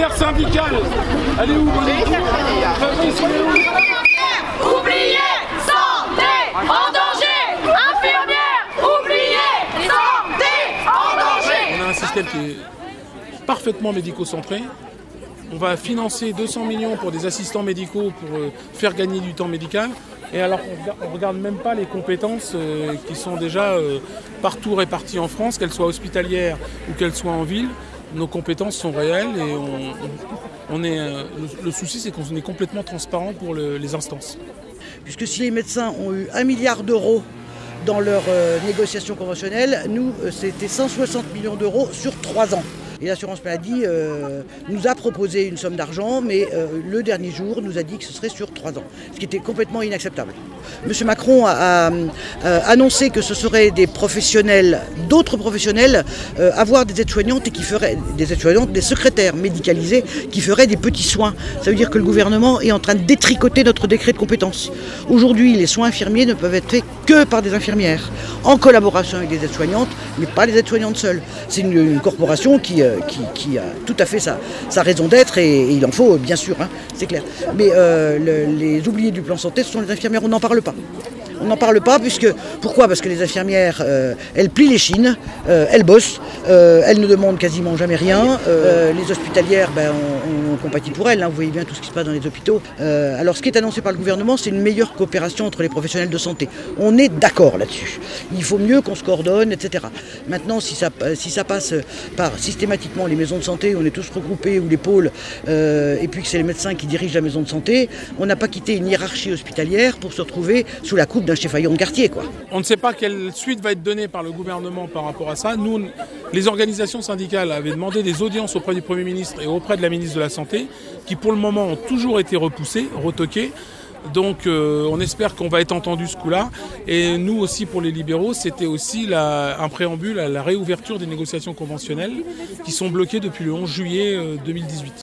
L'intersyndicale, elle est où? Oubliez, santé, en danger. Infirmières, oubliez, santé, en danger. On a un système qui est parfaitement médico-centré. On va financer 200 millions pour des assistants médicaux pour faire gagner du temps médical. Et alors on ne regarde même pas les compétences qui sont déjà partout réparties en France, qu'elles soient hospitalières ou qu'elles soient en ville. Nos compétences sont réelles et le souci c'est qu'on est complètement transparent pour les instances. Puisque si les médecins ont eu 1 milliard d'euros dans leurs négociations conventionnelles, nous c'était 160 millions d'euros sur 3 ans. Et l'assurance maladie nous a proposé une somme d'argent, mais le dernier jour nous a dit que ce serait sur 3 ans, ce qui était complètement inacceptable. Monsieur Macron a annoncé que ce seraient des professionnels, d'autres professionnels, avoir des aides-soignantes et qui feraient des aides-soignantes, des secrétaires médicalisés qui feraient des petits soins. Ça veut dire que le gouvernement est en train de détricoter notre décret de compétences. Aujourd'hui, les soins infirmiers ne peuvent être faits que par des infirmières, en collaboration avec des aides-soignantes, mais pas les aides-soignantes seules. C'est une corporation qui a tout à fait sa raison d'être et il en faut bien sûr, hein, c'est clair. Mais les oubliés du plan santé, ce sont les infirmières, on n'en parle pas. On n'en parle pas pourquoi? Parce que les infirmières, elles plient les chines, elles bossent, elles ne demandent quasiment jamais rien. Les hospitalières, on compatit pour elles, hein, vous voyez bien tout ce qui se passe dans les hôpitaux. Alors ce qui est annoncé par le gouvernement, c'est une meilleure coopération entre les professionnels de santé. On est d'accord là-dessus. Il faut mieux qu'on se coordonne, etc. Maintenant, si ça passe par systématiquement les maisons de santé, où on est tous regroupés, ou les pôles, et puis que c'est les médecins qui dirigent la maison de santé, on n'a pas quitté une hiérarchie hospitalière pour se retrouver sous la coupe d'un chef-faillon de quartier, quoi. On ne sait pas quelle suite va être donnée par le gouvernement par rapport à ça. Nous, les organisations syndicales avaient demandé des audiences auprès du Premier ministre et auprès de la ministre de la Santé, qui pour le moment ont toujours été repoussées, retoquées. Donc on espère qu'on va être entendu ce coup-là. Et nous aussi, pour les libéraux, c'était aussi un préambule à la réouverture des négociations conventionnelles qui sont bloquées depuis le 11 juillet 2018.